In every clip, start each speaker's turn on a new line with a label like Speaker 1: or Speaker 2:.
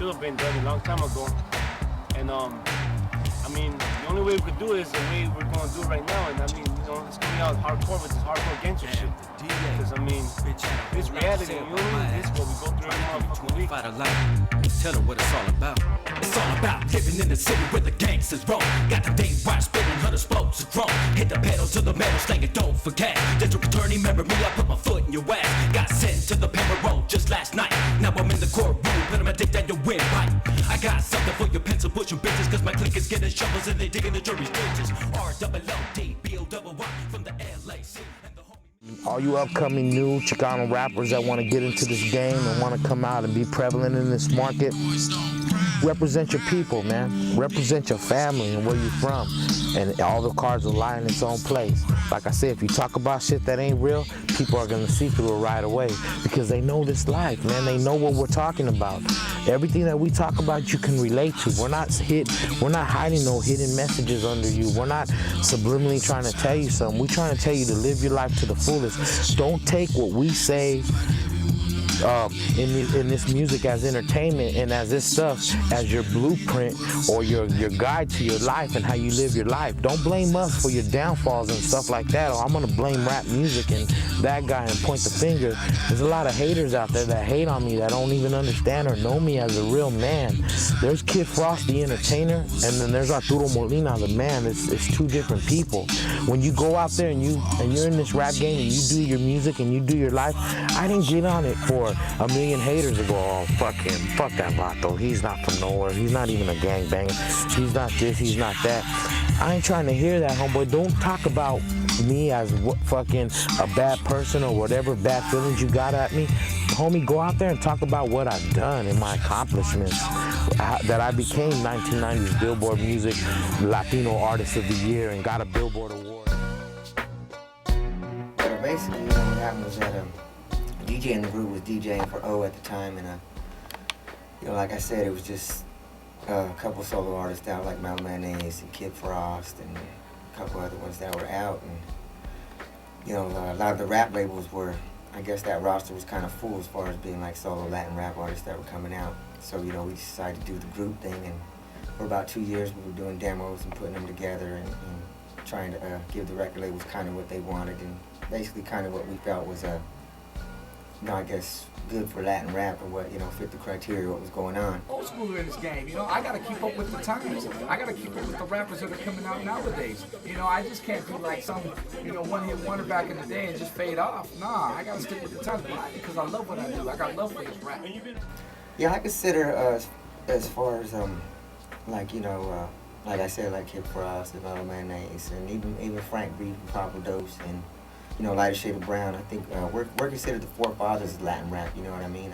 Speaker 1: should have been done a long time ago. And I mean, the only way we could do it is the way we're going to do it right now. And I mean, you know, it's coming out hardcore with this hardcore gangster shit. Because I mean, it's reality. You know what I mean? This is what we go through every motherfucking week.
Speaker 2: Tell her what it's all about. It's all about living in the city where the gangsters roam. Got the day right spinning, 100 spokes of chrome. Hit the pedal to the metal, slang it, don't forget. District attorney, remember me, I put my foot in your ass. Got sent to the payroll just last night. Now I'm in the courtroom, but I'm a dick that you win right. I got something for your pencil pushing bitches, cause my clique is getting shovels and they digging the jury's ditches. R-double-O-D, B-O-double-Y from the LAC.
Speaker 3: All you upcoming new Chicano rappers that want to get into this game and want to come out and be prevalent in this market, represent your people, man. Represent your family and where you're from. And all the cards will lie in its own place. Like I said, if you talk about shit that ain't real, people are going to see through it right away because they know this life, man. They know what we're talking about. Everything that we talk about, you can relate to. We're not hiding no hidden messages under you. We're not subliminally trying to tell you something. We're trying to tell you to live your life to the fullest. Don't take what we say in this music as entertainment and as this stuff as your blueprint or your guide to your life and how you live your life. Don't blame us for your downfalls and stuff like that. Or I'm gonna blame rap music and that guy and point the finger. There's a lot of haters out there that hate on me that don't even understand or know me as a real man. There's Kid Frost, the entertainer, and then there's Arturo Molina, the man. It's two different people. When you go out there and you're in this rap game and you do your music and you do your life, I didn't get on it for a million haters to go, oh, fuck him, fuck that vato, he's not from nowhere, he's not even a gangbanger, he's not this, he's not that. I ain't trying to hear that, homeboy. Don't talk about me as fucking a bad person or whatever bad feelings you got at me. Homie, go out there and talk about what I've done and my accomplishments. That I became 1990s Billboard Music Latino Artist of the Year and got a Billboard Award.
Speaker 4: Basically, what happened was that DJ in the group was DJing for O at the time, and like I said, it was just a couple solo artists out like Mel Mayonnaise and Kid Frost and a couple other ones that were out, and a lot of the rap labels were, I guess that roster was kind of full as far as being like solo Latin rap artists that were coming out. So we decided to do the group thing, and for about 2 years we were doing demos and putting them together and trying to give the record labels kind of what they wanted and basically kind of what we felt was I guess good for Latin rap or what, fit the criteria of what was going on.
Speaker 5: Old schooler in this game, I gotta keep up with the times. I gotta keep up with the rappers that are coming out nowadays. I just can't be like some, one-hit wonder back in the day and just fade off. Nah, I gotta stick with the times because I love what I do. I got love for this rap.
Speaker 4: Yeah, I consider as far as like I said, like Kid Frost and Mel Mayonnaise and even Frank B from Papa Dose and Lighter Shade of Brown. I think we're considered the forefathers of Latin rap, you know what I mean?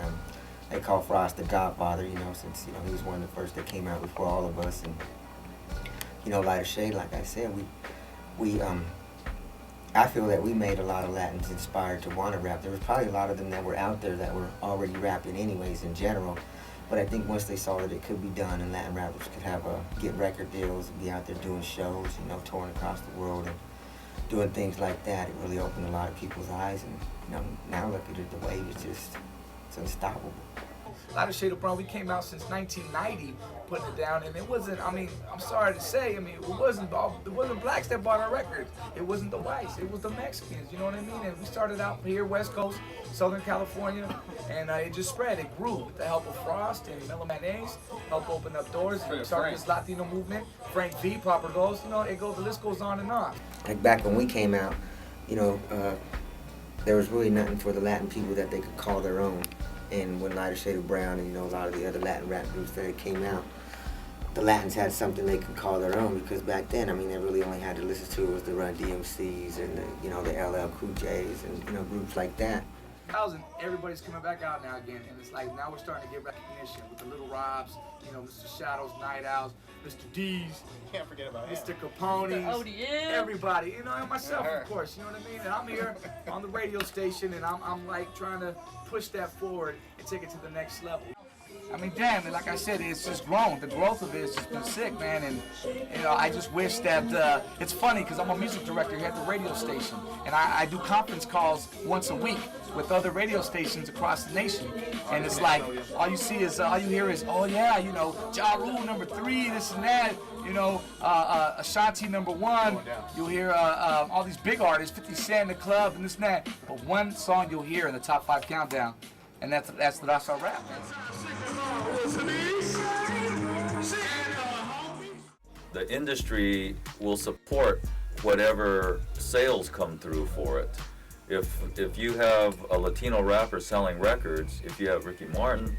Speaker 4: They call Frost the Godfather, since, he was one of the first that came out before all of us. And, Lighter Shade, like I said, I feel that we made a lot of Latins inspired to want to rap. There was probably a lot of them that were out there that were already rapping anyways in general. But I think once they saw that it could be done and Latin rappers could get record deals and be out there doing shows, touring across the world and doing things like that, it really opened a lot of people's eyes. And now look at it, the wave is it's unstoppable.
Speaker 5: Lighter Shade of Brown, we came out since 1990 putting it down, and it wasn't, I'm sorry to say, it wasn't blacks that bought our records. It wasn't the whites, it was the Mexicans, you know what I mean? And we started out here, West Coast, Southern California, and it just spread, it grew with the help of Frost and Mel Mayonnaise, helped open up doors, and started this Latino movement, Frank V, Proper Goals, the list goes on and on.
Speaker 4: Like back when we came out, there was really nothing for the Latin people that they could call their own. And when Lighter Shade of Brown and a lot of the other Latin rap groups that came out, the Latins had something they could call their own because back then, they really only had to listen to was the Run DMCs and the LL Cool J's and groups like that.
Speaker 5: Everybody's coming back out now again, and it's like now we're starting to get recognition with the Little Robs, Mr. Shadows, Night Owls, Mr. D's,
Speaker 1: Can't forget about
Speaker 5: Mr. Capone's, everybody, and myself, of course, you know what I mean? And I'm here on the radio station, and I'm like trying to push that forward and take it to the next level. I mean, damn, and like I said, it's just grown. The growth of it has just been sick, man. And you know, I just wish that it's funny because I'm a music director here at the radio station, and I do conference calls once a week with other radio stations across the nation. And it's like all you hear is, oh yeah, you know, Ja Rule #3, this and that. You know, Ashanti #1. You'll hear all these big artists, 50 Cent in the club and this and that. But one song you'll hear in the top 5 countdown, and that's our rap.
Speaker 6: The industry will support whatever sales come through for it. If you have a Latino rapper selling records, if you have Ricky Martin,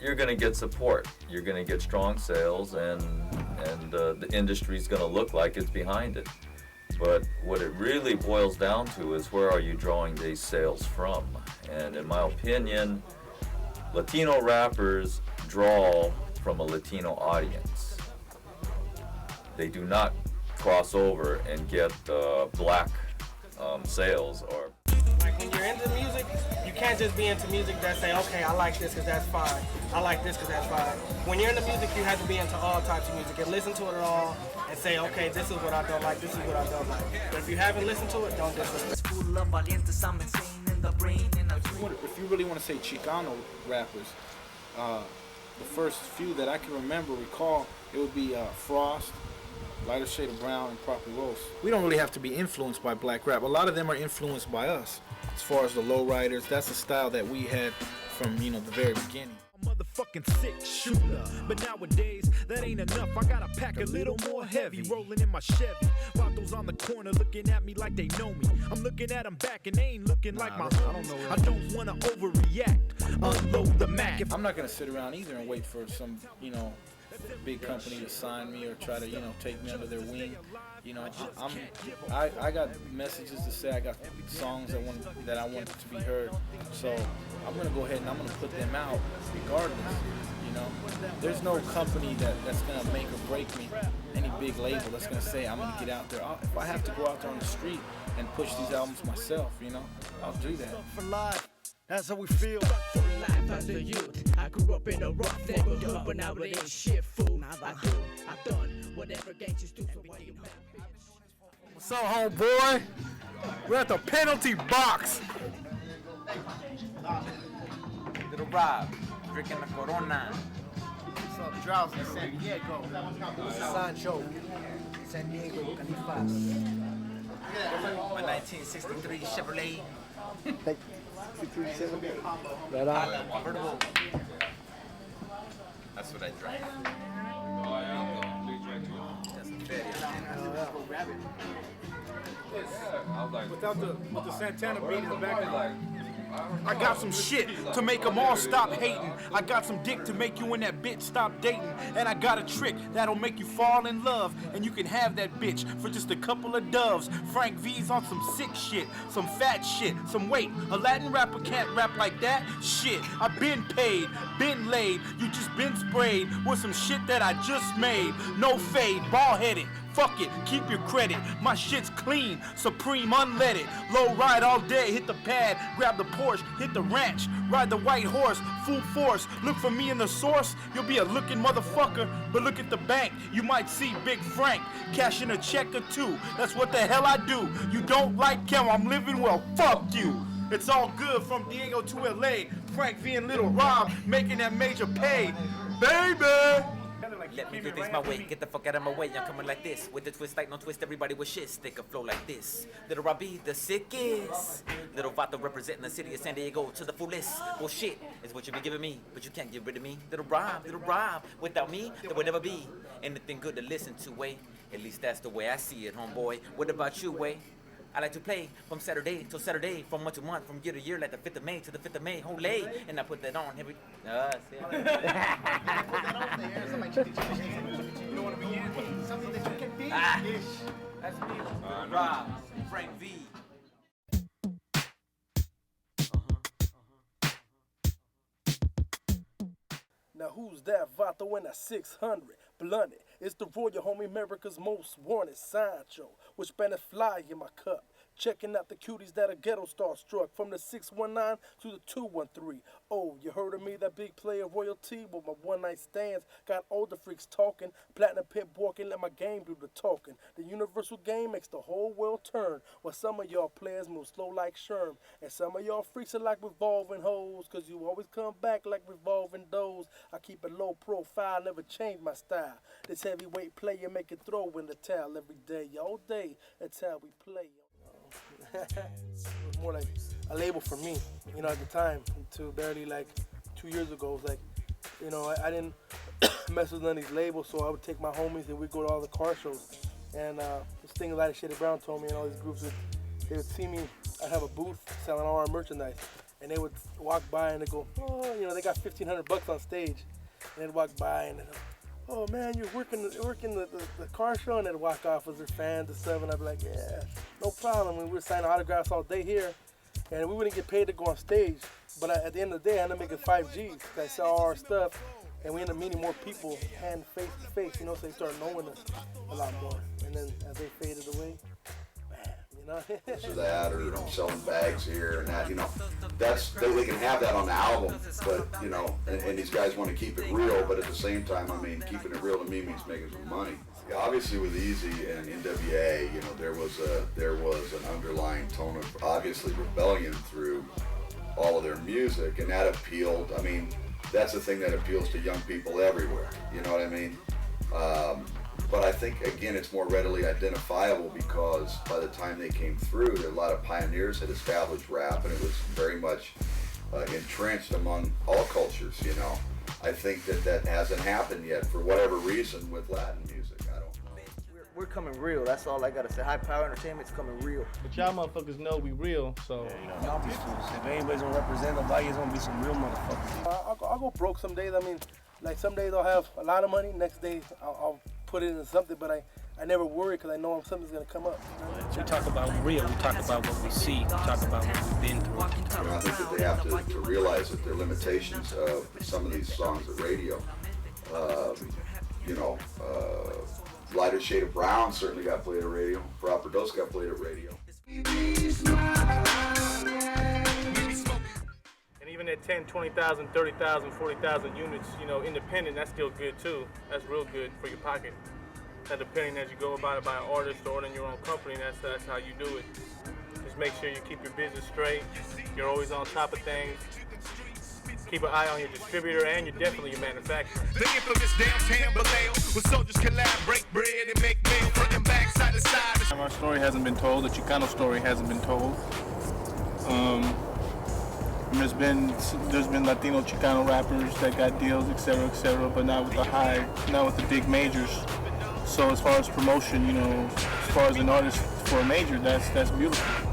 Speaker 6: you're going to get support. You're going to get strong sales, and the industry's going to look like it's behind it. But what it really boils down to is where are you drawing these sales from? And in my opinion, Latino rappers draw from a Latino audience. They do not cross over and get black sales or.
Speaker 7: Like when you're into music, you can't just be into music that say, okay, I like this because that's fine. I like this because that's fine. When you're into music, you have to be into all types of music and listen to it all and say, okay, this is what I don't like, this is what I don't like. But if you haven't listened to it, don't disrespect.
Speaker 8: If you really want to say Chicano rappers, the first few that I can recall, it would be Frost, Lighter Shade of Brown, and Proper Roast. We don't really have to be influenced by black rap. A lot of them are influenced by us. As far as the lowriders, that's the style that we had from, you know, the very beginning.
Speaker 9: Motherfucking sick shooter, but nowadays that ain't enough. I gotta pack a little more heavy, rolling in my Chevy. Vatos on the corner looking at me like they know me. I'm looking at them back and they ain't looking like my homies. I don't wanna overreact. Unload the Mac.
Speaker 8: I'm not gonna sit around either and wait for some, you know, big company to sign me or try to, you know, take me under their wing. You know, I got messages to say. I got songs that I want to be heard. So I'm gonna go ahead and I'm gonna put them out regardless. You know, there's no company that's gonna make or break me. Any big label that's gonna say I'm gonna get out there. If I have to go out there on the street and push these albums myself, you know, I'll do that.
Speaker 9: For life, that's how we feel.
Speaker 10: For life as a youth, I grew up in a rough neighborhood, but now it ain't shit, fool. I've done whatever gangsters do, so why you mad, bitch?
Speaker 9: What's up, homeboy? We're at the penalty box.
Speaker 11: Little Rob, drinking the Corona.
Speaker 12: What's up, Drowsy, San Diego. Sancho, San Diego, Califas.
Speaker 11: My 1963 Chevrolet.
Speaker 12: Right on.
Speaker 11: Convertible. That's what I drive.
Speaker 9: With the Santana beat in the back. I got some shit to make them all stop hating. I got some dick to make you and that bitch stop dating. And I got a trick that'll make you fall in love. And you can have that bitch for just a couple of doves. Frank V's on some sick shit, some fat shit, some weight. A Latin rapper can't rap like that? Shit, I've been paid, been laid. You just been sprayed with some shit that I just made. No fade, ball-headed. Fuck it, keep your credit. My shit's clean, supreme, unleaded. Low ride all day, hit the pad, grab the Porsche, hit the ranch, ride the white horse, full force. Look for me in the source, you'll be a looking motherfucker. But look at the bank, you might see Big Frank cashing a check or two. That's what the hell I do. You don't like him, I'm living well, fuck you. It's all good from Diego to LA. Frank V and Little Rob making that major pay. Baby!
Speaker 11: Let me do things my way, get the fuck out of my way. I'm coming like this, with the twist like no twist. Everybody with shit, stick a flow like this. Little Robbie, the sickest. Little Vato representing the city of San Diego to the fullest. Bullshit is what you be giving me, but you can't get rid of me. Little Rob, without me, there would never be anything good to listen to, way. At least that's the way I see it, homeboy. What about you, way? I like to play from Saturday till Saturday, from month to month, from year to year, like the 5th of May to the 5th of May, whole lay, and I put that on every.
Speaker 12: You don't want to be in something that you can be.
Speaker 11: That's me, Rob, Frank V.
Speaker 9: Now who's that Vato in a 600? Blunted. It's the Royal Homie America's most wanted Sancho, with Spanish fly in my cup. Checking out the cuties that are ghetto starstruck. From the 619 to the 213. Oh, you heard of me, that big player royalty? With my one night stands, got older freaks talking. Platinum pimp walking, let my game do the talking. The universal game makes the whole world turn. While some of y'all players move slow like Sherm. And some of y'all freaks are like revolving hoes. Cause you always come back like revolving doors. I keep a low profile, never change my style. This heavyweight player make it throw in the towel every day, all day. That's how we play. It was more like a label for me, you know, at the time. To barely like 2 years ago, it was like, you know, I didn't mess with none of these labels, so I would take my homies and we'd go to all the car shows. And this thing Lighter Shaded Brown told me, and all these groups, they would see me. I have a booth selling all our merchandise, and they would walk by and they go, oh, you know, they got $1,500 on stage, and they'd walk by and they'd, oh man, you're working the car show, and they'd walk off as their fans and stuff, and I'd be like, yeah, no problem. We were signing autographs all day here, and we wouldn't get paid to go on stage, but at the end of the day, I ended up making 5 G's. I sell all our stuff, and we ended up meeting more people hand face to face, you know, so they started knowing us a lot more. And then as they faded away, bam, you know.
Speaker 13: This or that, or you know, selling bags here and that, you know, that's they can have that on the album, but you know, and these guys want to keep it real, but at the same time, I mean, keeping it real to me means making some money. Yeah, obviously with Easy and NWA, you know, there was an underlying tone of obviously rebellion through all of their music, and that appealed. I mean, that's the thing that appeals to young people everywhere. You know what I mean? But I think, again, it's more readily identifiable because by the time they came through, there were a lot of pioneers that established rap, and it was very much entrenched among all cultures, you know. I think that hasn't happened yet for whatever reason with Latin music. I don't know.
Speaker 12: We're coming real. That's all I gotta say. High Power Entertainment's coming real.
Speaker 1: But y'all motherfuckers know we real, so y'all be fools. If anybody's gonna represent nobody, it's gonna be some real motherfuckers.
Speaker 9: I'll go broke some days. I mean, like some days I'll have a lot of money. Next day I'll put it into something, but I never worry because I know something's gonna come up.
Speaker 1: We talk about real. We talk about what we see. We talk about what we've been through.
Speaker 13: You know, I think that they have to realize that there are limitations of some of these songs at radio. You know, Lighter Shade of Brown certainly got played at radio. Proper Dose got played at radio.
Speaker 1: And even at 10, 20,000, 30,000, 40,000 units, you know, independent, that's still good too. That's real good for your pocket. Now, depending as you go about it by an artist or in your own company, that's how you do it. Just make sure you keep your business straight. You're always on top of things. Keep an eye on your distributor and definitely your manufacturer.
Speaker 14: The infamous downtown Vallejo, with soldiers collab, break bread and make mail, front and back, side to side.
Speaker 9: Our story hasn't been told. The Chicano story hasn't been told. There's been Latino Chicano rappers that got deals, etc., but not with the big majors. So as far as promotion, you know, as far as an artist for a major, that's beautiful.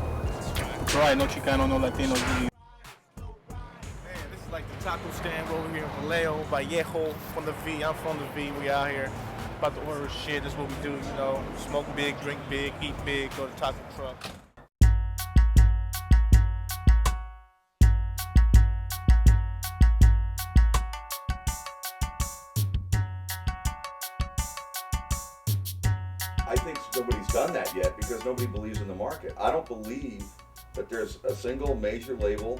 Speaker 9: It's right, no Chicano, no Latino. Really.
Speaker 1: This is like the taco stand over here in Vallejo from the V. I'm from the V. We out here about to order shit. That's what we do, you know. Smoke big, drink big, eat big, go to taco truck.
Speaker 13: I think nobody's done that yet because nobody believes in the market. I don't believe that there's a single major label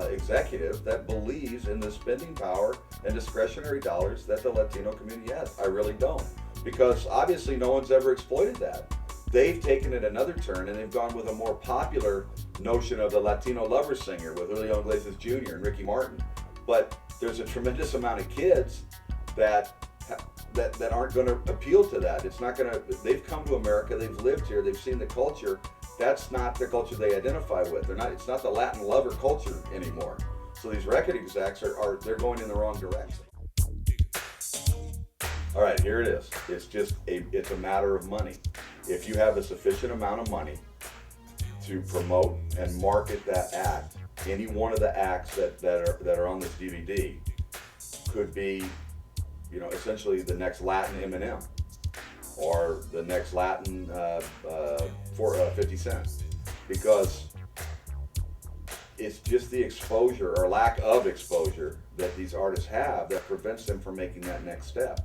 Speaker 13: executive that believes in the spending power and discretionary dollars that the Latino community has. I really don't, because obviously no one's ever exploited that. They've taken it another turn and they've gone with a more popular notion of the Latino lover singer with Julio Iglesias Jr. and Ricky Martin. But there's a tremendous amount of kids that aren't going to appeal to that. It's not going to. They've come to America. They've lived here. They've seen the culture. That's not the culture they identify with. They're not. It's not the Latin lover culture anymore. So these record execs they're going in the wrong direction. All right, here it is. It's a matter of money. If you have a sufficient amount of money to promote and market that act, any one of the acts that are on this DVD could be, you know, essentially the next Latin Eminem or the next Latin 50 Cent, because it's just the exposure or lack of exposure that these artists have that prevents them from making that next step.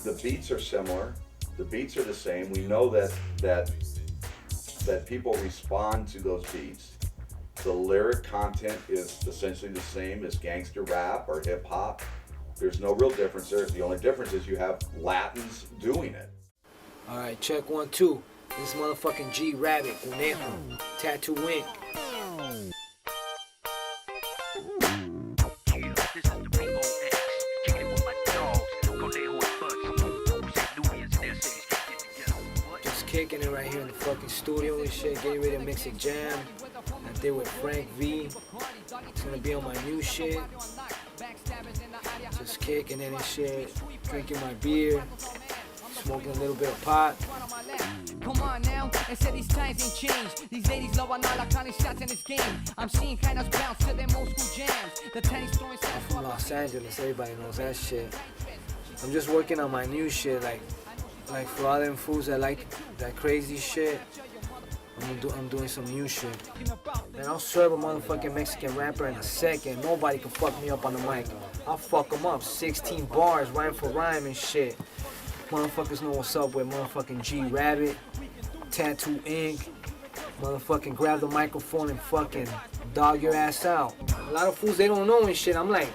Speaker 13: The beats are similar, the beats are the same. We know that that people respond to those beats. The lyric content is essentially the same as gangster rap or hip hop. There's no real difference there. The only difference is you have Latins doing it.
Speaker 15: Alright, check 1, 2. This motherfucking G Rabbit, Conejo, Tattoo Ink. Just kicking it right here in the fucking studio and shit, getting ready to mix a jam. I did with Frank V. It's gonna be on my new shit. Just kicking it and shit, drinking my beer, smoking a little bit of pot.
Speaker 16: Come on now, and say these times ain't changed. These ladies love on all the calling shots in this game. I'm seeing kind of bounce to them old school jams. The tiny stories
Speaker 15: I'm from Los Angeles, everybody knows that shit. I'm just working on my new shit, like for all them fools that like that crazy shit. I'm doing some new shit. And I'll serve a motherfucking Mexican rapper in a second. Nobody can fuck me up on the mic. I'll fuck them up. 16 bars, rhyme for rhyme and shit. Motherfuckers know what's up with motherfucking G Rabbit, Tattoo Ink. Motherfucking grab the microphone and fucking dog your ass out. A lot of fools, they don't know and shit. I'm like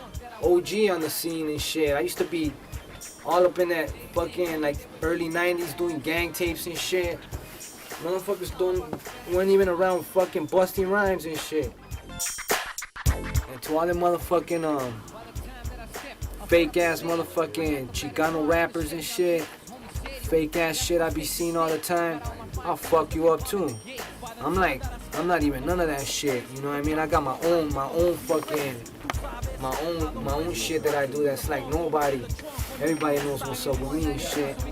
Speaker 15: OG on the scene and shit. I used to be all up in that fucking like early 90s doing gang tapes and shit. Motherfuckers weren't even around fucking busting rhymes and shit. And to all them motherfucking fake ass motherfucking Chicano rappers and shit, fake ass shit I be seeing all the time, I'll fuck you up too. I'm not even none of that shit, you know what I mean? I got my own fucking, my own shit that I do that's like nobody. Everybody knows what's up with me and shit.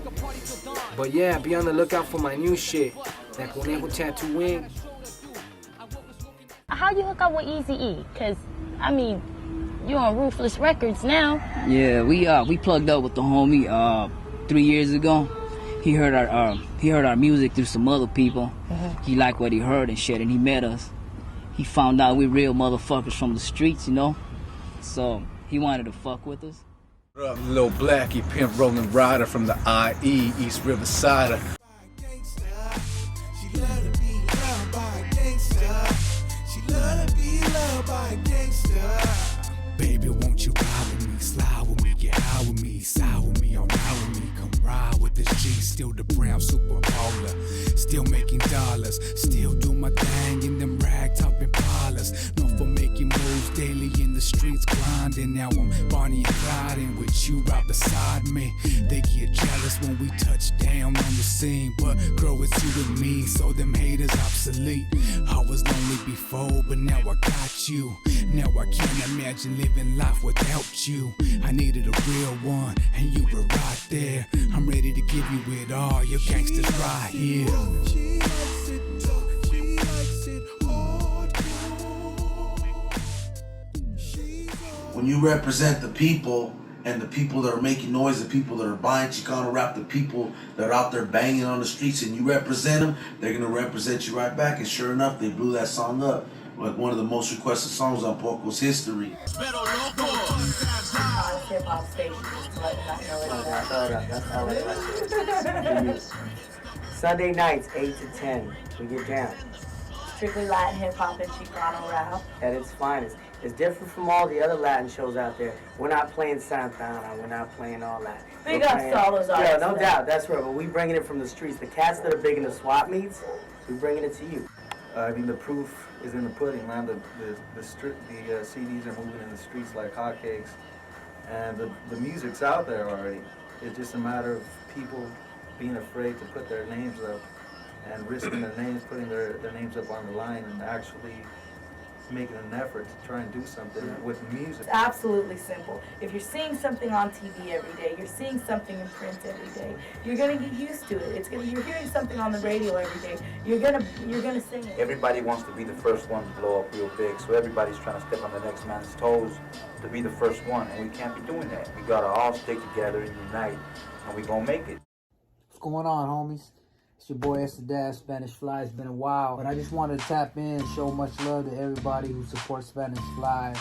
Speaker 15: But yeah, be on the lookout for my new shit. That Conejo Tattoo Ink.
Speaker 17: How you hook up with Eazy-E? Cause I mean, you on Ruthless Records now.
Speaker 18: Yeah, we plugged up with the homie 3 years ago. He heard our music through some other people. He liked what he heard and shit, and he met us. He found out we real motherfuckers from the streets, you know. So he wanted to fuck with us.
Speaker 19: What up, Lil Blackie, pimp rolling rider from the IE, East River Cider.
Speaker 20: She love to be loved by a gangster. She love to be loved by a gangster. Baby, won't you ride with me, slide with me, get high with me, side with me, all night with me. Come ride with this G, still the brown super baller. Still making dollars, still do my thing in them rag top Impalas. Known for making moves daily in the streets, grinding. Now I'm Bonnie and Clyde, and with you right beside me. They get jealous when we touch down on the scene, but girl, it's you and me, so them haters obsolete. I was lonely before, but now I got you. Now I can't imagine living life without you. I needed a real one, and you were right there. I'm ready to give you it all. Your gangsters right here. She likes it tough, she likes it hardcore.
Speaker 21: When you represent the people and the people that are making noise, the people that are buying Chicano rap, the people that are out there banging on the streets, and you represent them, they're gonna represent you right back. And sure enough, they blew that song up. Like one of the most requested songs on Poco's history.
Speaker 22: Hip-hop station, just letting us know.
Speaker 23: Sunday nights, 8 to 10, we get down.
Speaker 22: Strictly Latin hip-hop and Chicano rap.
Speaker 23: At its finest. It's different from all the other Latin shows out there. We're not playing Santana, we're not playing all that.
Speaker 22: Big ups to all those artists.
Speaker 23: Yeah, no doubt, that's right, but we bringing it from the streets. The cats that are big in the swap meets, we bringing it to you.
Speaker 24: I mean, the proof is in the pudding, man. The CDs are moving in the streets like hotcakes, and the music's out there already. It's just a matter of people being afraid to put their names up and risking their names, putting their names up on the line, and actually making an effort to try and do something with music.
Speaker 22: It's absolutely simple. If you're seeing something on TV every day, you're seeing something in print every day, you're gonna get used to it. You're hearing something on the radio every day. You're gonna sing it.
Speaker 25: Everybody wants to be the first one to blow up real big, so everybody's trying to step on the next man's toes to be the first one, and we can't be doing that. We gotta all stick together and unite, and we gonna make it.
Speaker 15: What's going on, homies? It's your boy Dad, Spanish Fly. It's been a while, but I just wanted to tap in and show much love to everybody who supports Spanish Fly.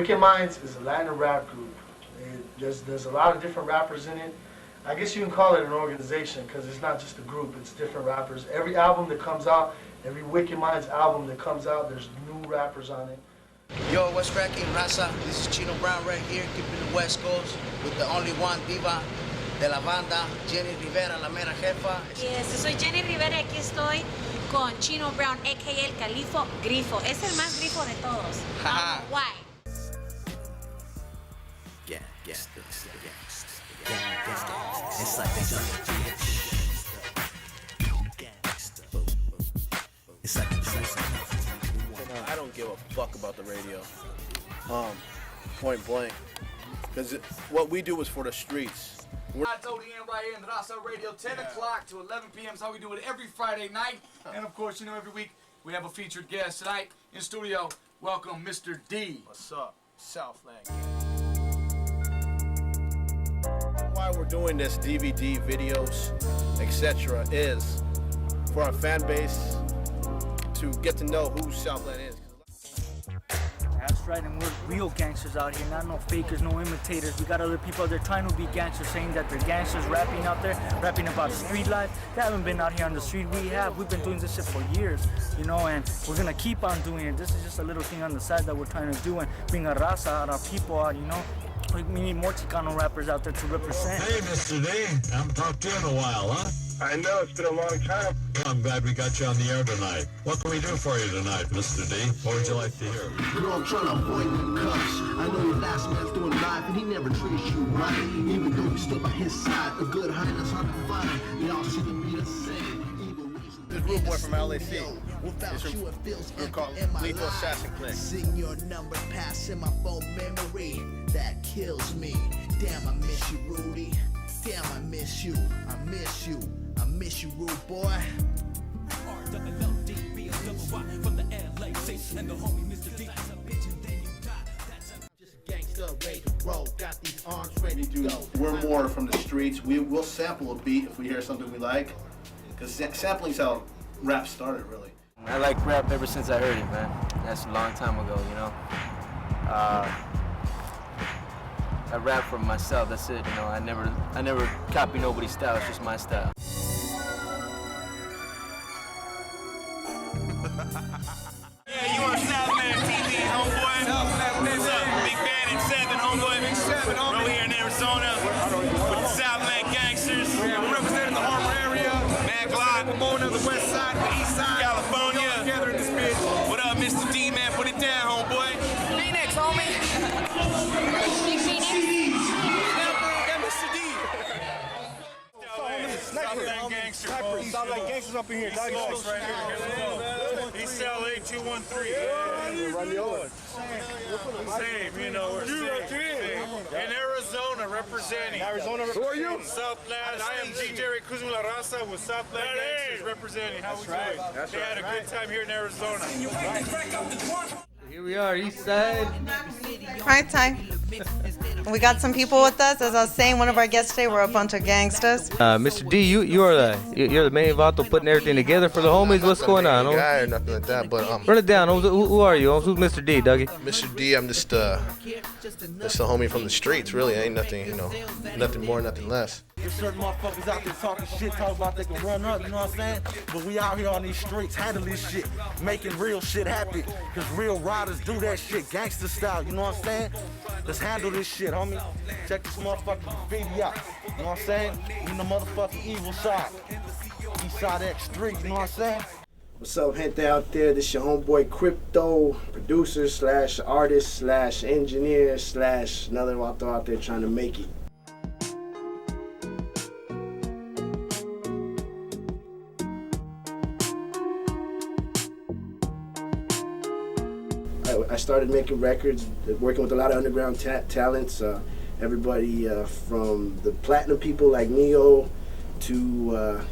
Speaker 2: Wicked Minds is a Latin rap group. There's a lot of different rappers in it. I guess you can call it an organization because it's not just a group, it's different rappers. Every album that comes out, every Wicked Minds album that comes out, there's new rappers on it.
Speaker 3: Yo, what's cracking, Raza? This is Chino Brown right here, keeping the West Coast with the only one diva de la banda, Jenny Rivera, la mera jefa.
Speaker 4: Yes, soy Jenny Rivera y aquí estoy con Chino Brown, a.k.a. el Califo Grifo. Es el más grifo de todos. Why?
Speaker 10: It's like they
Speaker 5: I don't give a fuck about the radio. Point blank. Because what we do is for the streets.
Speaker 6: I told the end right here in the Rasa Radio, 10 o'clock to 11 p.m. is how we do it every Friday night. And of course, you know, every week we have a featured guest. Tonight in studio, welcome Mr. D.
Speaker 9: What's up, Southland?
Speaker 5: Why we're doing this DVD, videos, etc. is for our fan base to get to know who Southland is.
Speaker 26: That's right, and we're real gangsters out here, not no fakers, no imitators. We got other people out there trying to be gangsters, saying that they're gangsters, rapping out there, rapping about street life. They haven't been out here on the street. We've been doing this shit for years, you know, and we're gonna keep on doing it. This is just a little thing on the side that we're trying to do and bring a raza out, our people out, you know. We need more Chicano rappers out there to represent.
Speaker 27: Hey, Mr. D, I haven't talked to you in a while, huh?
Speaker 28: I know, it's been a long time.
Speaker 27: I'm glad we got you on the air tonight. What can we do for you tonight, Mr. D? What would you like to hear?
Speaker 21: Girl, I'm trying to avoid the cuffs. I know your last man's doing life and he never treats you right. Even though you stood by his side, a good highness hard to find. Y'all seem to be the same.
Speaker 5: This Rude Boy from LAC. We're called Lethal Assassin Click.
Speaker 10: Sing your number passing my phone memory. That kills me. Damn, I miss you, Rudy. Damn, I miss you. I miss you. I miss you, Rude Boy. From the LA and the homie Mr. D. Just a gangster ready to roll. Got these arms ready to go.
Speaker 5: We're more from the streets. We will sample a beat if we hear something we like. Because sampling's how rap started, really.
Speaker 29: I like rap ever since I heard it, man. That's a long time ago, you know. I rap for myself, that's it, you know. I never copy nobody's style, it's just my style.
Speaker 14: Yeah, you on Southland TV, homeboy. What's up? Big Bad and 7, homeboy. Big 7, homeboy. We're here in Arizona with the Southland gangsters.
Speaker 9: Yeah, we're representing the Harbor area.
Speaker 14: Mad Glock.
Speaker 9: We're going to the west side, the east side.
Speaker 14: California.
Speaker 9: We're all together in this bitch.
Speaker 14: What up, Mr. D, man? Put it down, homeboy.
Speaker 4: Phoenix, homie. Big Phoenix.
Speaker 14: Mr. D. Southland gangsters.
Speaker 9: Southland gangsters up in here. Doggy
Speaker 14: Close right here. East LA 213.
Speaker 9: Yeah, run the over.
Speaker 14: Same, you know, we're same. In Arizona, representing.
Speaker 9: Who are you?
Speaker 14: Southland. I am DJ Kuzma La Raza with Southland Gangsters representing. How we doing? They had a good time here in Arizona.
Speaker 30: Here we are, east side.
Speaker 31: Right, Ty. We got some people with us. As I was saying, one of our guests today, we're a bunch of gangsters.
Speaker 30: Mr. D, you're the main vato putting everything together for the homies. What's going on?
Speaker 32: Guy or nothing like that, but
Speaker 30: run it down. Who are you? Who's Mr. D, Dougie?
Speaker 32: Mr. D, I'm just a homie from the streets. Really, ain't nothing, nothing more, nothing less.
Speaker 33: There's certain motherfuckers out there talking shit, talking about they can run up, you know what I'm saying? But we out here on these streets handling this shit, making real shit happen. Cause real riders do that shit, gangster style, you know what I'm saying? Let's handle this shit, homie. Check this motherfucking graffiti out, you know what I'm saying? We in the motherfucking evil side. East side X3, you know what I'm saying?
Speaker 34: What's up, gente out there? This your homeboy Crypto, producer slash artist slash engineer slash another author out there trying to make it. I started making records, working with a lot of underground talents. Everybody from the platinum people like Neo to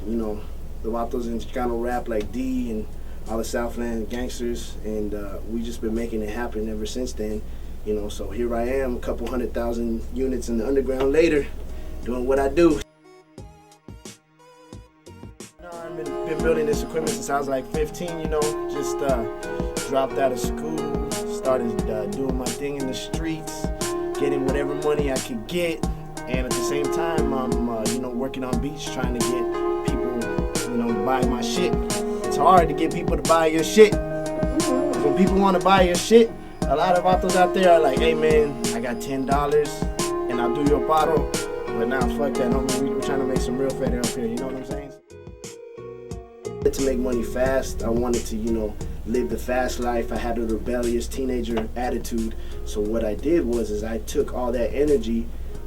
Speaker 34: the Vatos in Chicano rap like D and all the Southland gangsters, and we just been making it happen ever since then. So here I am, a couple 100,000 units in the underground later, doing what I do. I've been building this equipment since I was like 15. Just dropped out of school. started doing my thing in the streets, getting whatever money I could get, and at the same time, I'm working on beats, trying to get people, to buy my shit. It's hard to get people to buy your shit. When people want to buy your shit, a lot of vatos out there are like, hey man, I got $10 and I'll do your paro. But now, fuck that, homie. We're trying to make some real fed up here, you know what I'm saying? To make money fast, I wanted to, live the fast life. I had a rebellious teenager attitude. So what I did was I took all that energy,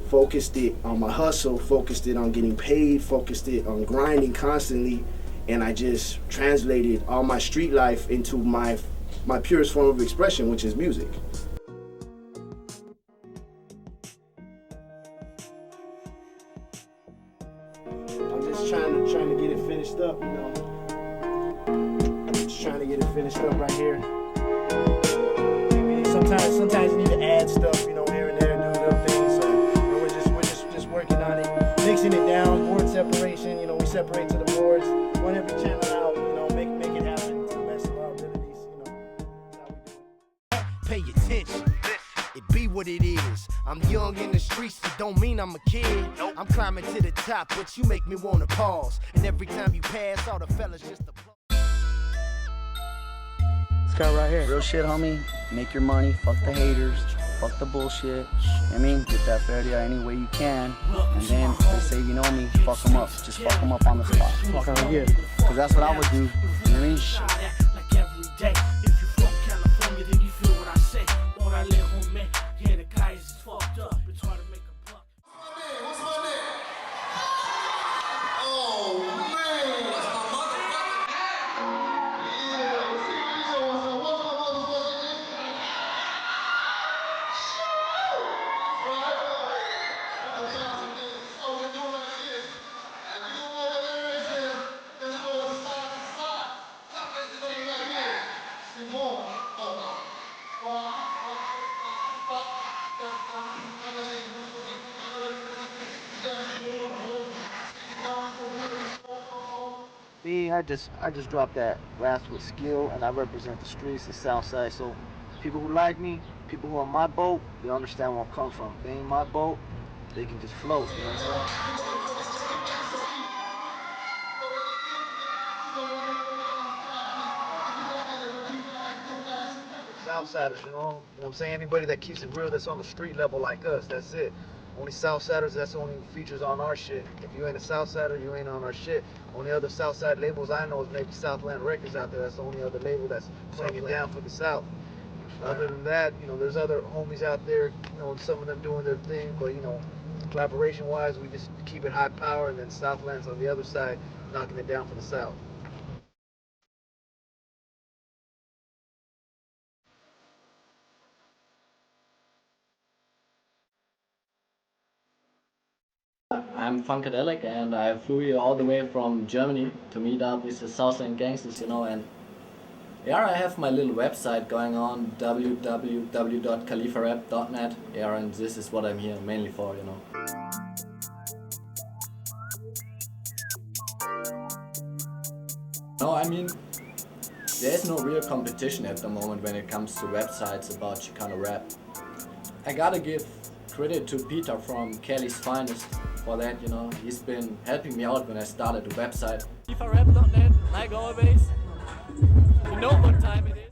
Speaker 34: focused it on my hustle, focused it on getting paid, focused it on grinding constantly, and I just translated all my street life into my purest form of expression, which is music. I'm just trying to get it finished up, Just trying to get it finished up right here. Sometimes you need to add stuff, here and there, do little things. So we're just working on it, mixing it down, board separation. We separate to the boards, run every channel out, make it happen to the best of our abilities.
Speaker 1: Pay attention. It be what it is. I'm young in the streets, it don't mean I'm a kid. I'm climbing to the top, but you make me wanna pause. And every time you pass, all the fellas just applaud.
Speaker 7: This guy right here. Real shit, homie. Make your money. Fuck the haters. Fuck the bullshit. Get that Feria any way you can. And then they say, you know me, fuck them up. Just fuck them up on the spot. Because that's what I would do. You know what I mean?
Speaker 8: Like every day. If you from California, then you feel what I say. Orale, homie. Yeah, the guys is fucked up. It's hard to make a buck.
Speaker 11: What's my name? Oh, man. That's my motherfucking name. Yeah, let's see what he's on. What's my motherfucking name? Oh, we're doing like this. And you know what it is? Let's go side to side. Let's do it like this. Simone.
Speaker 7: Me, I just dropped that raps with skill, and I represent the streets, the South Side. So people who like me, people who are on my boat, they understand where I'm coming from. If they ain't my boat, they can just float. You know what I'm saying? Southsiders, you know what I'm saying? Anybody that keeps it real, that's on the street level like us, that's it. Only Southsiders, that's the only features on our shit. If you ain't a Southsider, you ain't on our shit. Only other Southside labels I know is maybe Southland Records out there. That's the only other label that's playing it down for the South. Other than that, there's other homies out there, some of them doing their thing, but collaboration-wise, we just keep it high power, and then Southland's on the other side, knocking it down for the South.
Speaker 12: I'm Funkadelic, and I flew here all the way from Germany to meet up with the Southland gangsters, and yeah, I have my little website going on, www.khalifarap.net, and this is what I'm here mainly for, No, I mean, there's no real competition at the moment when it comes to websites about Chicano rap. I gotta give credit to Peter from Cali's Finest for that, he's been helping me out when I started the website. khalifarap.net, like always, you know what time it is.